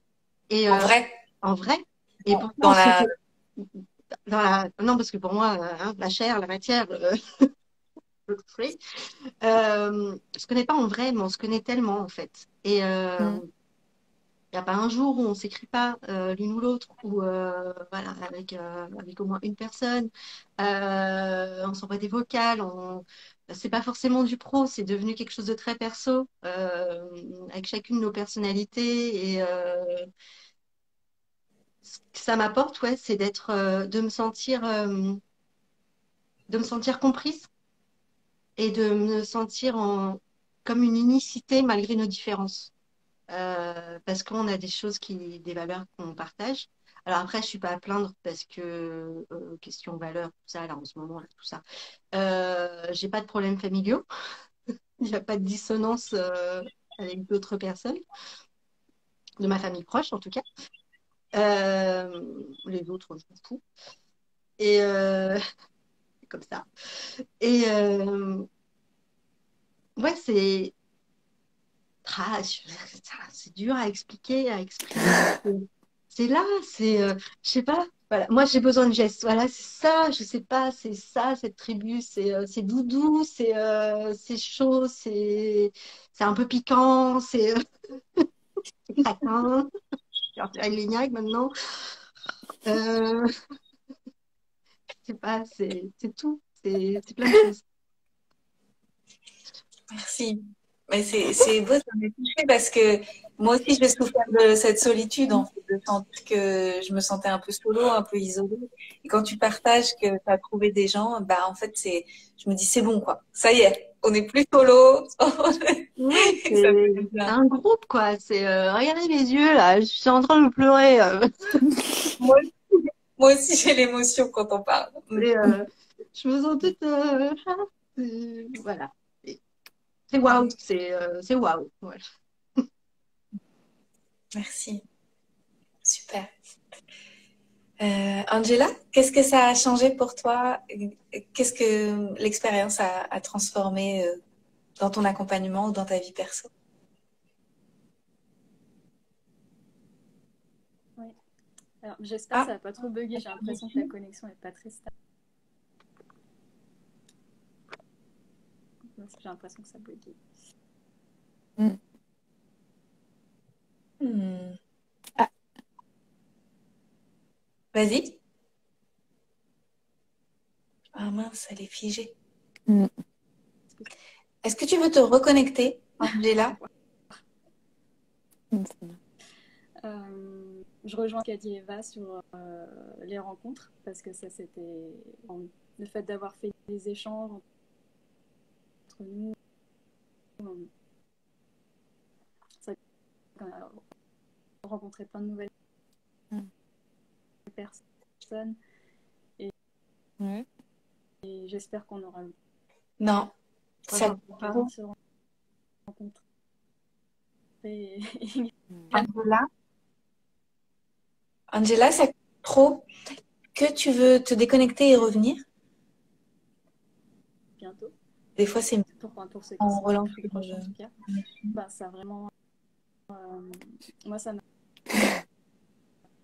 et
En vrai,
en vrai, et pourtant
dans
on se
la...
fait non, parce que pour moi, hein, la chair, la matière, le fruit, on se connaît pas en vrai, mais on se connaît tellement, en fait. Et
Mm.
il n'y a pas un jour où on s'écrit pas l'une ou l'autre, ou voilà, avec au moins une personne. On s'envoie des vocales, c'est pas forcément du pro, c'est devenu quelque chose de très perso, avec chacune de nos personnalités. Et ce que ça m'apporte, ouais, c'est de me sentir comprise et de me sentir comme une unicité malgré nos différences. Parce qu'on a des valeurs qu'on partage. Alors après, je suis pas à plaindre parce que question valeurs, tout ça, là, en ce moment, là, tout ça. J'ai pas de problèmes familiaux. Il n'y a pas de dissonance avec d'autres personnes, de ma famille proche en tout cas. Les autres, je m'en fous. Et c'est comme ça. Et ouais, c'est dur à expliquer, à exprimer. C'est là, je sais pas. Voilà. Moi, j'ai besoin de gestes. Voilà, c'est ça, je sais pas, c'est ça, cette tribu. C'est doudou, c'est chaud, c'est un peu piquant, c'est craquant. J'ai repéré le lignac maintenant. Euh, je sais pas, c'est tout. C'est plein de choses.
Merci. Mais c'est beau, ça m'a touchée parce que moi aussi, j'ai souffert de cette solitude, en fait, de sentir que je me sentais un peu solo, un peu isolée. Et quand tu partages que tu as trouvé des gens, bah, en fait, je me dis, c'est bon, quoi. Ça y est, on n'est plus solo.
Ouais,
Ça me
c'est
fait bien.
un groupe, quoi. Regardez mes yeux, là, je suis en train de pleurer.
Moi, moi aussi, j'ai l'émotion quand on parle.
Et, je me sens toute. Voilà. C'est waouh, c'est waouh. Voilà.
Merci. Super. Angela, qu'est-ce que ça a changé pour toi? Qu'est-ce que l'expérience a transformé dans ton accompagnement ou dans ta vie perso?
Oui. Alors, j'espère que
Ah,
ça va pas trop bugger. J'ai l'impression que la connexion est pas très stable. J'ai l'impression que ça bug.
Mm.
hmm.
Ah,
Vas-y. Ah mince, elle est figée.
mm.
Est-ce que tu veux te reconnecter, Angela?
Je rejoins Caddy et Eva sur les rencontres parce que ça c'était le fait d'avoir fait des échanges entre nous. Ça a rencontré plein de nouvelles personnes et,
Ouais.
et j'espère qu'on aura
Non, ça
l'occasion de se rencontrer.
Angela, Angela, ça trop que tu veux te déconnecter et revenir.
Bientôt.
Des fois, c'est
Pour ceux qui
on
sont
relance
plus proches en tout cas. Bah, ça vraiment. Moi, ça m'a.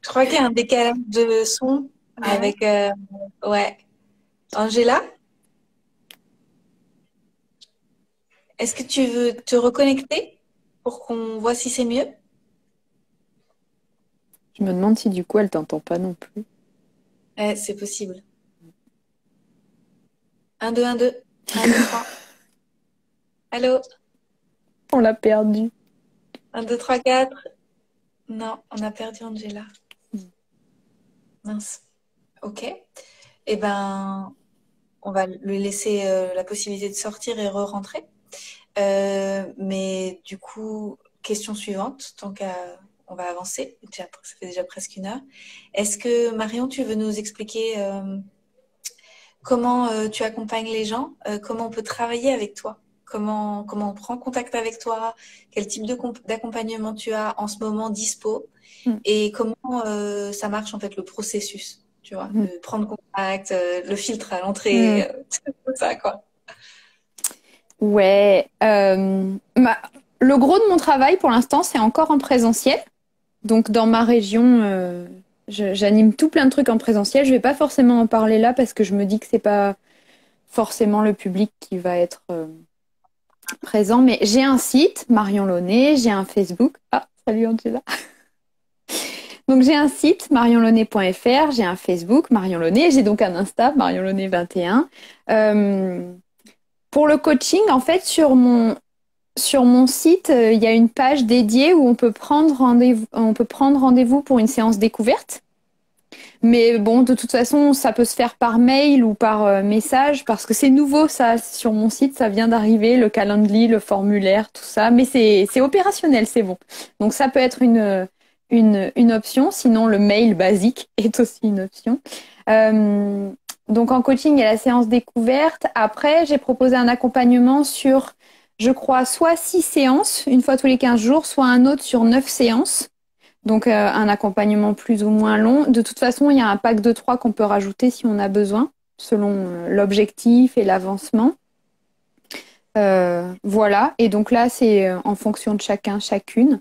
Je crois qu'il y a un décalage de son avec. Ouais. Angela, est-ce que tu veux te reconnecter pour qu'on voit si c'est mieux?
Je me demande si du coup elle t'entend pas non plus.
Ouais, c'est possible. 1, 2, 1, 2. 1, 2, 3. Allô?
On l'a perdu.
1, 2, 3, 4. Non, on a perdu Angela. Mince. Ok. Eh ben, on va lui laisser la possibilité de sortir et re-rentrer. Mais du coup, question suivante, tant qu'on va avancer. Déjà, ça fait déjà presque 1 heure. Est-ce que Marion, tu veux nous expliquer comment tu accompagnes les gens, comment on peut travailler avec toi, comment on prend contact avec toi, quel type d'accompagnement tu as en ce moment dispo
Mm.
et comment ça marche en fait le processus, tu vois,
Mm.
de prendre contact, le filtre à
Mm.
l'entrée, tout ça quoi.
Ouais. Le gros de mon travail pour l'instant, c'est encore en présentiel. Donc dans ma région, j'anime tout plein de trucs en présentiel. Je vais pas forcément en parler là parce que je me dis que c'est pas forcément le public qui va être présent. Mais j'ai un site, Marion Launay, j'ai un Facebook. Ah, salut Angela. Donc j'ai un site, marionlaunay.fr, j'ai un Facebook, Marion Launay, j'ai donc un Insta, Marion Launay 21. Pour le coaching, en fait, sur mon site, il y a une page dédiée où on peut prendre rendez-vous pour une séance découverte. Mais bon, de toute façon, ça peut se faire par mail ou par message parce que c'est nouveau ça sur mon site, ça vient d'arriver, le calendrier, le formulaire, tout ça. Mais c'est opérationnel, c'est bon. Donc ça peut être une option. Sinon, le mail basique est aussi une option. Euh, donc en coaching, il y a la séance découverte. Après, j'ai proposé un accompagnement sur, je crois, soit 6 séances, une fois tous les 15 jours, soit un autre sur 9 séances. Donc un accompagnement plus ou moins long. De toute façon, il y a un pack de 3 qu'on peut rajouter si on a besoin, selon l'objectif et l'avancement. Voilà. Et donc là, c'est en fonction de chacun, chacune.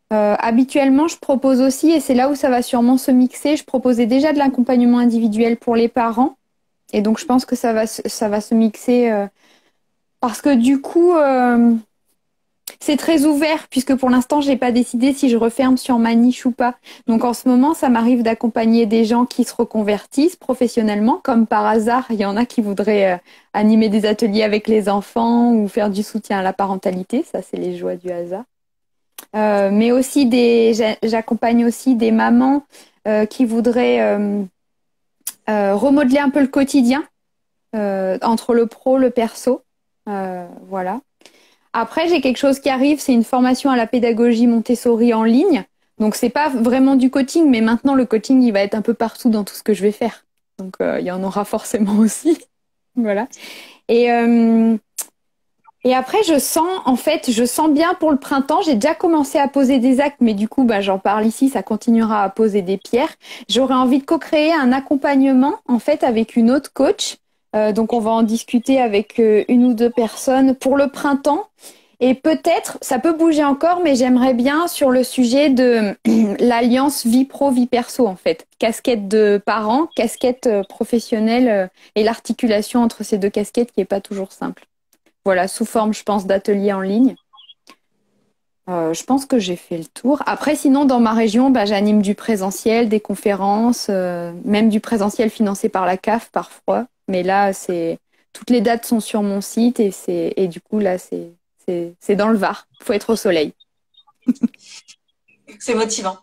Habituellement, je propose aussi, et c'est là où ça va sûrement se mixer, je proposais déjà de l'accompagnement individuel pour les parents. Et donc, je pense que ça va se mixer parce que du coup, c'est très ouvert puisque pour l'instant, j'ai pas décidé si je referme sur ma niche ou pas. Donc, en ce moment, ça m'arrive d'accompagner des gens qui se reconvertissent professionnellement. Comme par hasard, il y en a qui voudraient animer des ateliers avec les enfants ou faire du soutien à la parentalité. Ça, c'est les joies du hasard. Mais aussi j'accompagne aussi des mamans qui voudraient remodeler un peu le quotidien entre le pro, le perso. Voilà. Après, j'ai quelque chose qui arrive, c'est une formation à la pédagogie Montessori en ligne. Donc, c'est pas vraiment du coaching, mais maintenant, le coaching, il va être un peu partout dans tout ce que je vais faire. Donc, il y en aura forcément aussi. Voilà. Et, euh, et après, je sens bien pour le printemps. J'ai déjà commencé à poser des actes, mais du coup, bah, j'en parle ici, ça continuera à poser des pierres. J'aurais envie de co-créer un accompagnement, en fait, avec une autre coach. Donc, on va en discuter avec une ou deux personnes pour le printemps. Et peut-être, ça peut bouger encore, mais j'aimerais bien sur le sujet de l'alliance vie pro, vie perso, en fait. Casquette de parents, casquette professionnelle et l'articulation entre ces deux casquettes qui est pas toujours simple. Voilà, sous forme, je pense, d'ateliers en ligne. Je pense que j'ai fait le tour. Après, sinon, dans ma région, bah, j'anime du présentiel, des conférences, même du présentiel financé par la CAF parfois. Mais là, toutes les dates sont sur mon site et du coup, là, c'est dans le Var. Il faut être au soleil.
C'est motivant.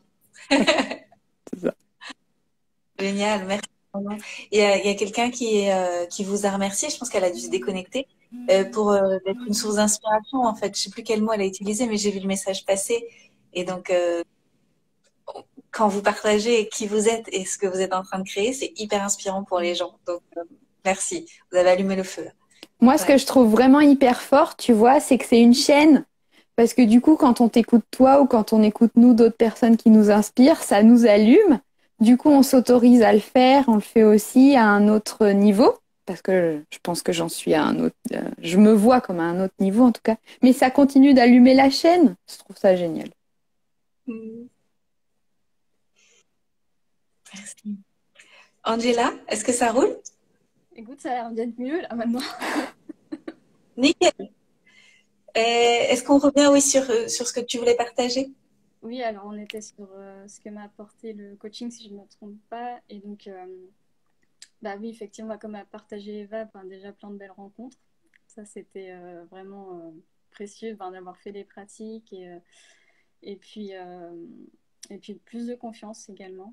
C'est ça.
Génial, merci. Il y a quelqu'un qui vous a remercié, je pense qu'elle a dû se déconnecter, pour être une source d'inspiration, en fait. Je sais plus quel mot elle a utilisé, mais j'ai vu le message passer. Et donc, quand vous partagez qui vous êtes et ce que vous êtes en train de créer, c'est hyper inspirant pour les gens. Donc, merci. Vous avez allumé le feu.
Moi, ce que je trouve vraiment hyper fort, tu vois, c'est que c'est une chaîne. Parce que du coup, quand on t'écoute toi ou quand on écoute nous, d'autres personnes qui nous inspirent, ça nous allume. Du coup, on s'autorise à le faire. On le fait aussi à un autre niveau. Parce que je pense que j'en suis à un autre. Je me vois comme à un autre niveau en tout cas. Mais ça continue d'allumer la chaîne. Je trouve ça génial.
Merci. Angela, est-ce que ça roule?
Écoute, ça a l'air d'être mieux là maintenant.
Nickel. Est-ce qu'on revient, oui, sur ce que tu voulais partager?
Oui, alors on était sur ce que m'a apporté le coaching, si je ne me trompe pas. Et donc, bah oui, effectivement, comme a partagé Eva, ben, déjà plein de belles rencontres. Ça, c'était vraiment précieux d'avoir fait les pratiques et puis, euh, et puis plus de confiance également.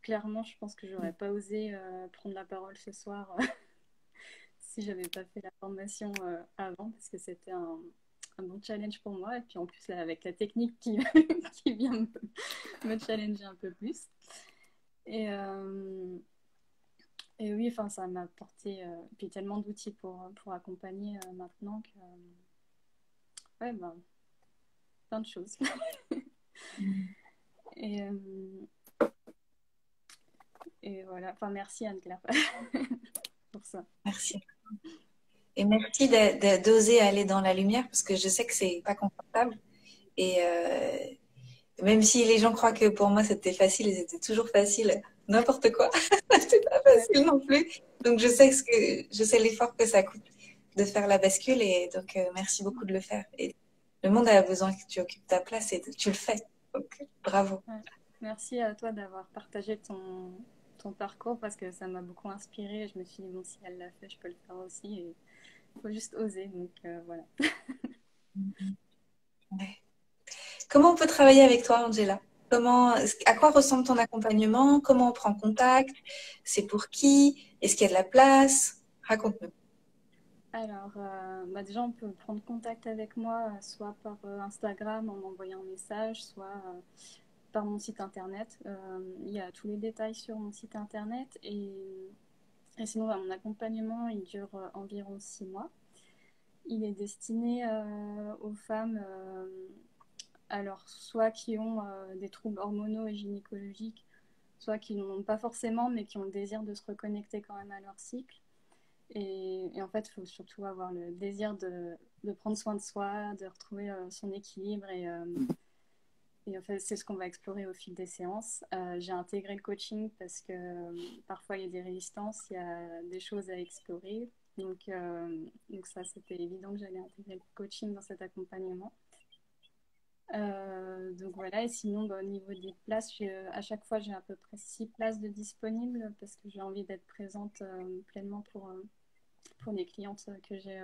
Clairement, je pense que j'aurais pas osé prendre la parole ce soir si j'avais pas fait la formation avant, parce que c'était un bon challenge pour moi. Et puis en plus, là, avec la technique qui, qui vient me challenger un peu plus. Et, Et oui, enfin, ça m'a apporté puis tellement d'outils pour accompagner maintenant que, ouais, ben, plein de choses. Et, et voilà, enfin, merci Anne-Claire pour ça.
Merci. Et merci d'oser aller dans la lumière parce que je sais que c'est pas confortable. Et même si les gens croient que pour moi c'était facile et c'était toujours facile, n'importe quoi, c'est pas facile non plus. Donc je sais l'effort que ça coûte de faire la bascule et donc merci beaucoup de le faire. Et le monde a besoin que tu occupes ta place et tu le fais. Donc bravo.
Ouais. Merci à toi d'avoir partagé ton parcours parce que ça m'a beaucoup inspirée. Je me suis dit, bon, si elle l'a fait, je peux le faire aussi. Et il faut juste oser. Donc voilà.
Ouais. Comment on peut travailler avec toi, Angela? À quoi ressemble ton accompagnement? Comment on prend contact? C'est pour qui? Est-ce qu'il y a de la place? Raconte-nous.
Alors, bah déjà, on peut prendre contact avec moi soit par Instagram en m'envoyant un message, soit par mon site internet. Il y a tous les détails sur mon site internet. Et sinon, bah, mon accompagnement, il dure environ 6 mois. Il est destiné aux femmes, alors soit qui ont des troubles hormonaux et gynécologiques, soit qui n'en ont pas forcément, mais qui ont le désir de se reconnecter quand même à leur cycle. Et en fait, il faut surtout avoir le désir de prendre soin de soi, de retrouver son équilibre. Et en fait, c'est ce qu'on va explorer au fil des séances. J'ai intégré le coaching parce que parfois, il y a des résistances, il y a des choses à explorer. Donc ça, c'était évident que j'allais intégrer le coaching dans cet accompagnement. Donc voilà, et sinon bah, au niveau des places, à chaque fois j'ai à peu près 6 places de disponibles parce que j'ai envie d'être présente pleinement pour les clientes que j'ai.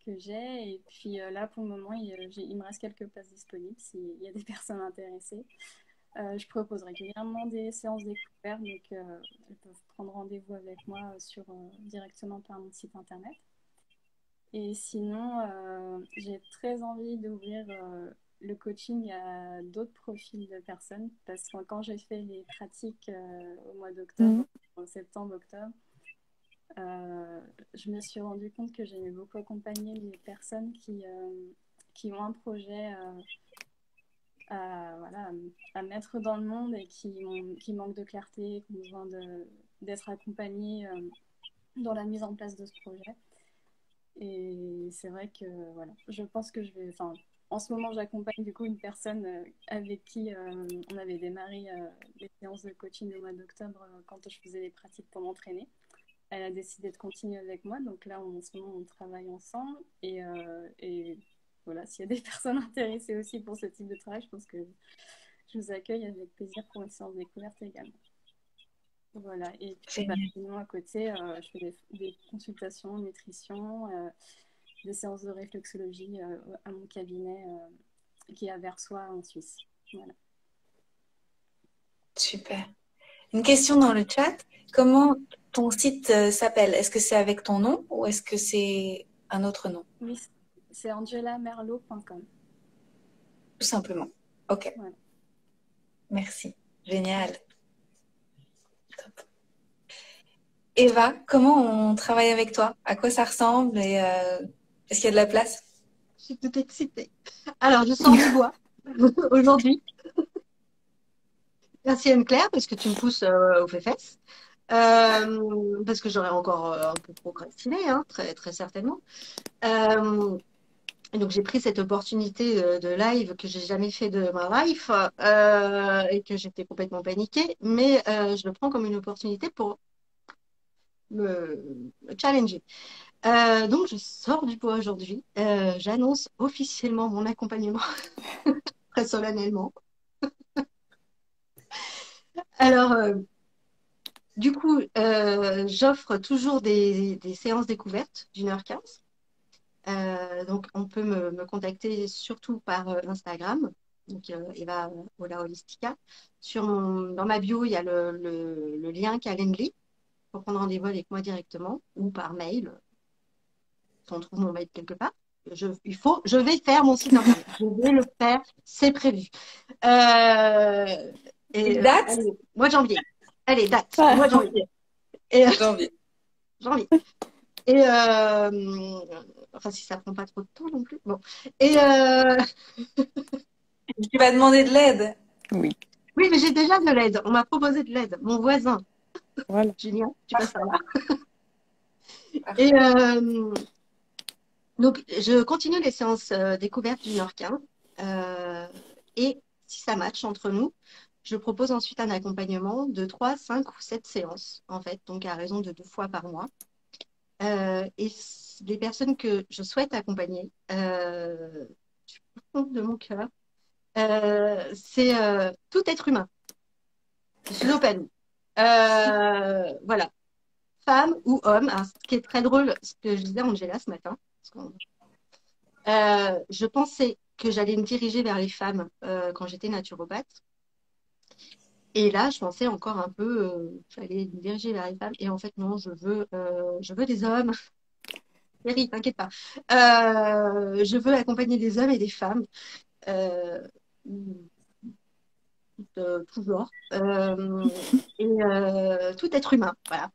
Et puis là pour le moment il me reste quelques places disponibles s'il y a des personnes intéressées. Je propose régulièrement des séances découvertes, donc elles peuvent prendre rendez-vous avec moi directement par mon site internet. Et sinon, j'ai très envie d'ouvrir le coaching à d'autres profils de personnes parce que quand j'ai fait les pratiques au mois d'octobre, en septembre-octobre, je me suis rendu compte que j'aimais beaucoup accompagner les personnes qui ont un projet à mettre dans le monde et qui manquent de clarté, qui ont besoin d'être accompagnés dans la mise en place de ce projet. Et c'est vrai que voilà, je pense que en ce moment, j'accompagne du coup une personne avec qui on avait démarré les séances de coaching au mois d'octobre quand je faisais les pratiques pour m'entraîner. Elle a décidé de continuer avec moi, donc là, en ce moment, on travaille ensemble. Et voilà, s'il y a des personnes intéressées aussi pour ce type de travail, je pense que je vous accueille avec plaisir pour une séance découverte également. Voilà, et puis sinon à côté, je fais des consultations, nutrition, des séances de réflexologie à mon cabinet qui est à Versoix en Suisse. Voilà.
Super. Une question dans le chat. Comment ton site s'appelle? Est-ce que c'est avec ton nom ou est-ce que c'est un autre nom?
Oui, c'est angelamerlot.com.
Tout simplement. Ok.
Voilà.
Merci. Génial. Top. Eva, comment on travaille avec toi? À quoi ça ressemble et est-ce qu'il y a de la place?
Je suis toute excitée. Alors, je sors du bois aujourd'hui. Merci Anne-Claire parce que tu me pousses aux fesses. Parce que j'aurais encore un peu procrastiné, hein, très, très certainement. Et donc, j'ai pris cette opportunité de live que j'ai jamais fait de ma life et que j'étais complètement paniquée, mais je le prends comme une opportunité pour me challenger. Donc, je sors du bois aujourd'hui. J'annonce officiellement mon accompagnement très solennellement. Alors, du coup, j'offre toujours des séances découvertes d'1h15. Donc, on peut me contacter surtout par Instagram, donc Eva Ola Holistica. Dans ma bio, il y a le lien Calendly pour prendre rendez-vous avec moi directement ou par mail. Si on trouve mon mail quelque part. Je vais faire mon site internet. Je vais le faire, c'est prévu.
Une date?
Allez, mois de janvier. Allez, date,
Ouais.
mois de janvier. Et
Janvier.
janvier. Et enfin, si ça prend pas trop de temps non plus. Bon. Et
Tu vas demander de l'aide.
Oui,
oui, mais j'ai déjà de l'aide. On m'a proposé de l'aide. Mon voisin,
voilà.
Julien, tu passes par là.
Parfait.
Et donc, je continue les séances découvertes d'1h15. Et si ça match entre nous, je propose ensuite un accompagnement de 3, 5 ou 7 séances, en fait, donc à raison de 2 fois par mois. Et les personnes que je souhaite accompagner, du fond de mon cœur, c'est tout être humain. Je suis open. Voilà, femme ou homme. Alors, ce qui est très drôle, ce que je disais à Angela ce matin, je pensais que j'allais me diriger vers les femmes quand j'étais naturopathe. Et là, je pensais encore un peu, j'allais me diriger vers les femmes. Et en fait, non, je veux des hommes. Thierry, t'inquiète pas. Je veux accompagner des hommes et des femmes, euh, tout genre, et tout être humain, voilà,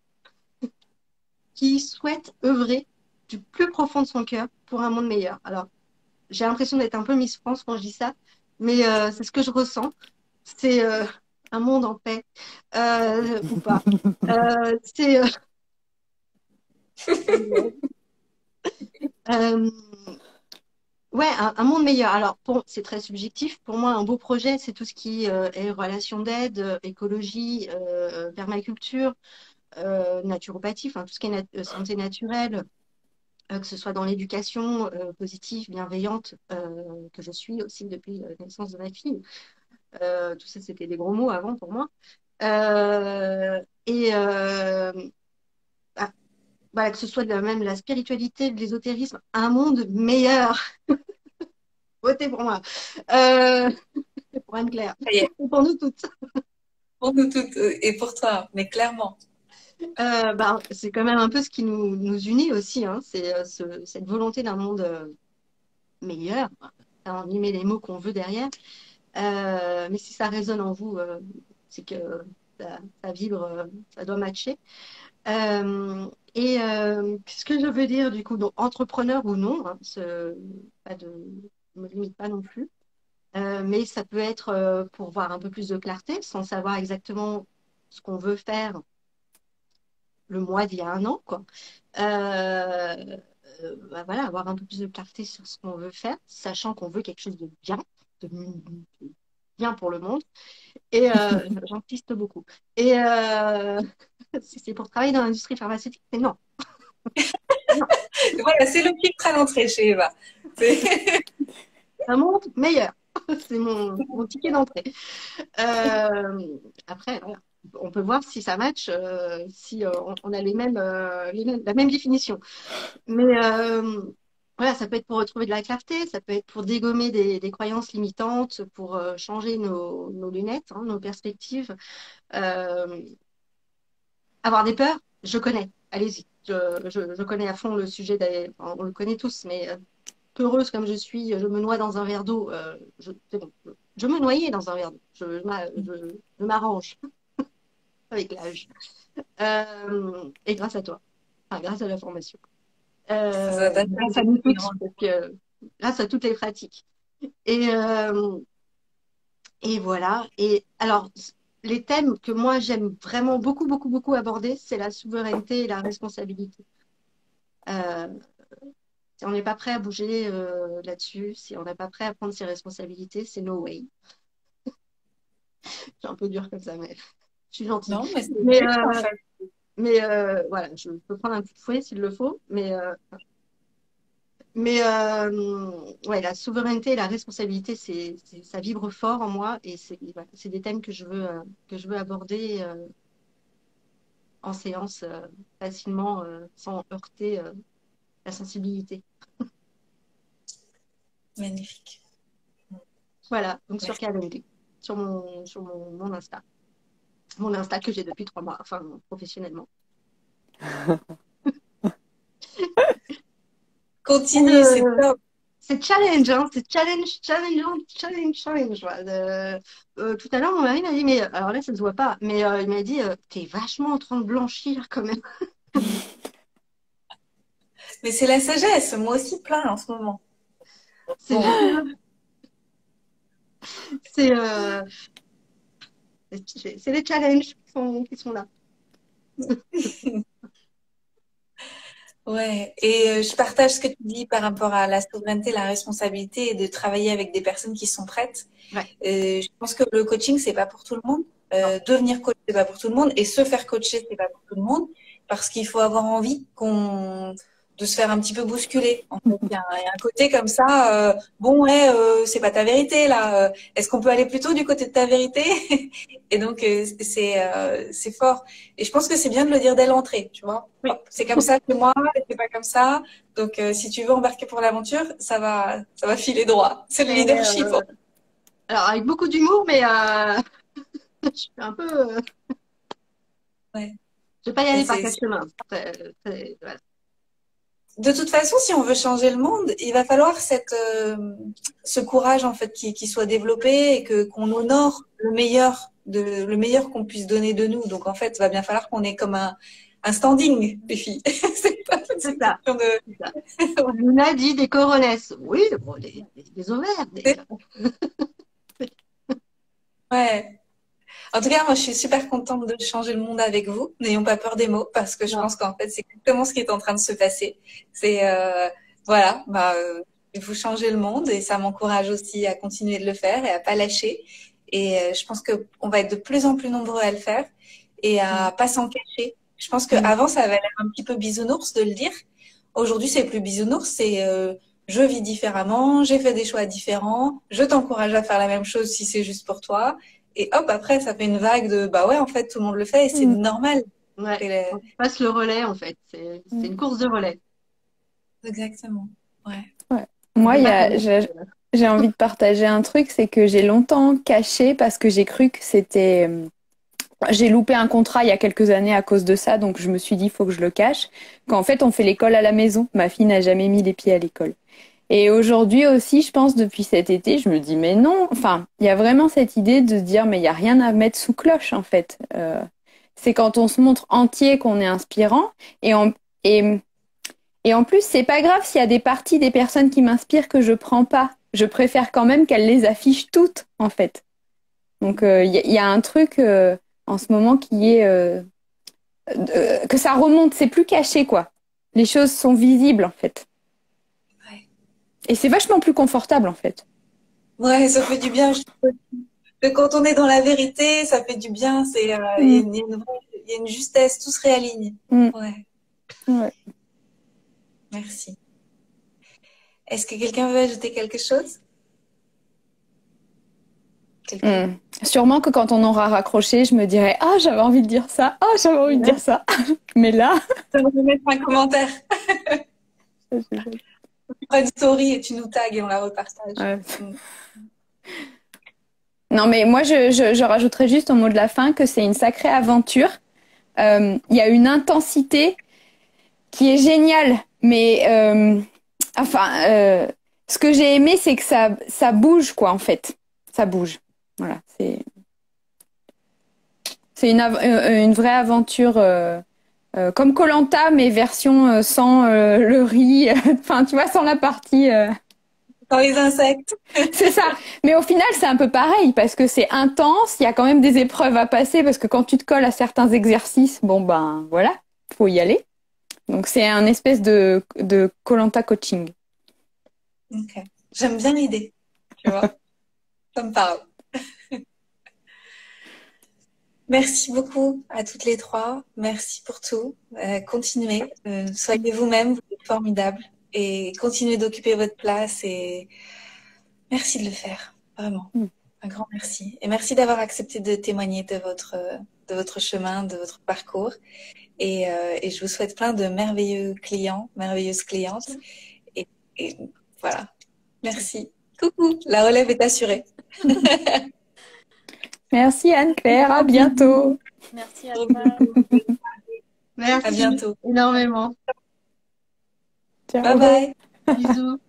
qui souhaite œuvrer du plus profond de son cœur pour un monde meilleur. Alors, j'ai l'impression d'être un peu Miss France quand je dis ça, mais c'est ce que je ressens. C'est un monde en paix, ou pas. C'est euh, ouais, un monde meilleur. Alors, c'est très subjectif. Pour moi, un beau projet, c'est tout ce qui est relation d'aide, écologie, permaculture, naturopathie, enfin, tout ce qui est santé naturelle, que ce soit dans l'éducation positive, bienveillante, que je suis aussi depuis la naissance de ma fille. Tout ça, c'était des gros mots avant pour moi. Et ah, voilà, que ce soit même la spiritualité, l'ésotérisme, un monde meilleur. Votez pour moi. Euh, pour Anne-Claire.
Ça y est,
Pour nous toutes.
pour nous toutes et pour toi, mais clairement.
C'est quand même un peu ce qui nous unit aussi, hein. C'est cette volonté d'un monde meilleur. On y met les mots qu'on veut derrière. Mais si ça résonne en vous, c'est que ça vibre, ça doit matcher. Qu'est-ce que je veux dire du coup? Donc, entrepreneur ou non, hein, pas de, je me limite pas non plus. Mais ça peut être pour voir un peu plus de clarté, sans savoir exactement ce qu'on veut faire le mois d'il y a un an, quoi. Voilà, avoir un peu plus de clarté sur ce qu'on veut faire, sachant qu'on veut quelque chose de bien pour le monde. Et j'insiste beaucoup. Et si c'est pour travailler dans l'industrie pharmaceutique, c'est non. Non.
Voilà, c'est le filtre à l'entrée chez Eva.
Un monde meilleur. C'est mon ticket d'entrée. Après, voilà. On peut voir si ça match, si on a la même définition. Mais voilà, ça peut être pour retrouver de la clarté, ça peut être pour dégommer des croyances limitantes, pour changer nos lunettes, hein, nos perspectives. Euh, Avoir des peurs, je connais. Allez-y. Je connais à fond le sujet enfin, on le connaît tous, mais peureuse comme je suis, je me noie dans un verre d'eau. C'est bon. Je me noyais dans un verre d'eau. Je m'arrange avec l'âge. Et grâce à toi. Enfin, grâce à la formation.
Ça doit
Grâce à nous toutes, parce que, grâce à toutes les pratiques. Et, et voilà. Et alors, les thèmes que moi j'aime vraiment beaucoup, beaucoup, beaucoup aborder, c'est la souveraineté et la responsabilité. Euh, Si on n'est pas prêt à bouger là-dessus, si on n'est pas prêt à prendre ses responsabilités, c'est no way. C'est un peu dur comme ça, mais je suis gentille.
Non, mais c'est
Mais,
juste en fait.
voilà, je peux prendre un coup de fouet s'il le faut, ouais, la souveraineté et la responsabilité, ça vibre fort en moi et voilà, c'est des thèmes que je veux aborder en séance facilement sans heurter la sensibilité.
Magnifique.
Voilà, donc sur
Merci.
Calendly, mon Insta. Mon Insta que j'ai depuis 3 mois, enfin professionnellement.
Continue, c'est top.
c'est challenge, hein, c'est challenge. Voilà. Tout à l'heure, mon mari m'a dit, mais alors là, ça ne se voit pas, mais il m'a dit, t'es vachement en train de blanchir quand même.
Mais c'est la sagesse. Moi aussi, plein en ce moment.
C'est
Bon.
génial. C'est euh, c'est les challenges qui sont là.
Ouais, et je partage ce que tu dis par rapport à la souveraineté, la responsabilité et de travailler avec des personnes qui sont prêtes.
Ouais.
Je pense que le coaching, c'est pas pour tout le monde.
Non.
Devenir coach, c'est pas pour tout le monde. Et se faire coacher, c'est pas pour tout le monde. Parce qu'il faut avoir envie de se faire un petit peu bousculer. En fait, il y a un côté comme ça, bon, ouais, c'est pas ta vérité, là. Est-ce qu'on peut aller plutôt du côté de ta vérité? Et donc, c'est fort. Et je pense que c'est bien de le dire dès l'entrée, tu vois.
Oui.
Hop, c'est comme ça que moi, et c'est pas comme ça. Donc, si tu veux embarquer pour l'aventure, ça va filer droit. C'est le
Mais,
leadership.
alors, avec beaucoup d'humour, mais je suis un peu.
Ouais.
Je vais pas y
Et
aller par
c'est-
quatre chemins. Voilà.
De toute façon, si on veut changer le monde, il va falloir ce courage en fait qui soit développé et qu'on honore le meilleur qu'on puisse donner de nous. Donc en fait, il va bien falloir qu'on ait comme un standing, les filles. C'est pas une
C'est ça.
question de.
C'est ça. Luna dit des coronesses. Oui, bon, des ovaires.
Ouais. En tout cas, moi, je suis super contente de changer le monde avec vous. N'ayons pas peur des mots parce que je
Non.
pense qu'en fait, c'est exactement ce qui est en train de se passer. C'est voilà, vous changez le monde et ça m'encourage aussi à continuer de le faire et à pas lâcher. Et je pense que on va être de plus en plus nombreux à le faire et à pas s'en cacher. Je pense qu'avant, ça avait l'air un petit peu bisounours de le dire. Aujourd'hui, c'est plus bisounours, c'est je vis différemment, j'ai fait des choix différents, je t'encourage à faire la même chose si c'est juste pour toi. Et hop, après, ça fait une vague de bah ouais, en fait, tout le monde le fait et c'est normal.
Ouais. On passe le relais, en fait. C'est une course de relais.
Exactement. Ouais.
Ouais. Moi,
On peut pas
j'ai envie de partager un truc, c'est que j'ai longtemps caché parce que j'ai cru que c'était. J'ai loupé un contrat il y a quelques années à cause de ça, donc je me suis dit, il faut que je le cache. Qu'en fait, on fait l'école à la maison. Ma fille n'a jamais mis les pieds à l'école. Et aujourd'hui aussi, je pense, depuis cet été, je me dis, mais non, enfin, il y a vraiment cette idée de se dire, mais il n'y a rien à mettre sous cloche, en fait. C'est quand on se montre entier qu'on est inspirant. Et, et en plus, c'est pas grave s'il y a des parties des personnes qui m'inspirent que je prends pas. Je préfère quand même qu'elles les affichent toutes, en fait. Donc, il y a un truc en ce moment qui est que ça remonte, c'est plus caché, quoi. Les choses sont visibles, en fait.
Ouais.
Et c'est vachement plus confortable, en fait.
Ouais, ça fait du bien. Je trouve que quand on est dans la vérité, ça fait du bien. Il y a une justesse, tout se réaligne. Ouais.
Ouais.
Merci. Est-ce que quelqu'un veut ajouter quelque chose?
Sûrement que quand on aura raccroché, je me dirais « Ah, j'avais envie de dire ça. Ah, j'avais envie de dire ça. » Mais là…
Tu vas me mettre un commentaire. Tu feras une story et tu nous tags et on la repartage.
Ouais. Non, mais moi, je rajouterais juste au mot de la fin que c'est une sacrée aventure. Il y a une intensité qui est géniale. Mais ce que j'ai aimé, c'est que ça bouge, quoi, en fait. Ça bouge. Voilà, c'est une vraie aventure comme koh-Lanta, mais version sans le riz, enfin tu vois, sans la partie.
Sans les insectes.
C'est ça. Mais au final, c'est un peu pareil parce que c'est intense. Il y a quand même des épreuves à passer parce que quand tu te colles à certains exercices, bon ben voilà, faut y aller. Donc c'est un espèce de koh-Lanta coaching.
Ok. J'aime bien l'idée. Tu vois, ça me parle. Merci beaucoup à toutes les trois. Merci pour tout. Continuez. Soyez vous-même. Vous êtes formidables. Et continuez d'occuper votre place. Et merci de le faire. Vraiment. Un grand merci. Et merci d'avoir accepté de témoigner de votre chemin, de votre parcours. Et je vous souhaite plein de merveilleux clients, merveilleuses clientes. Et voilà. Merci. Coucou. La relève est assurée.
Merci Anne-Claire, à bientôt.
Merci à toi.
Merci
à bientôt.
énormément.
Ciao.
Bye bye.
Bisous.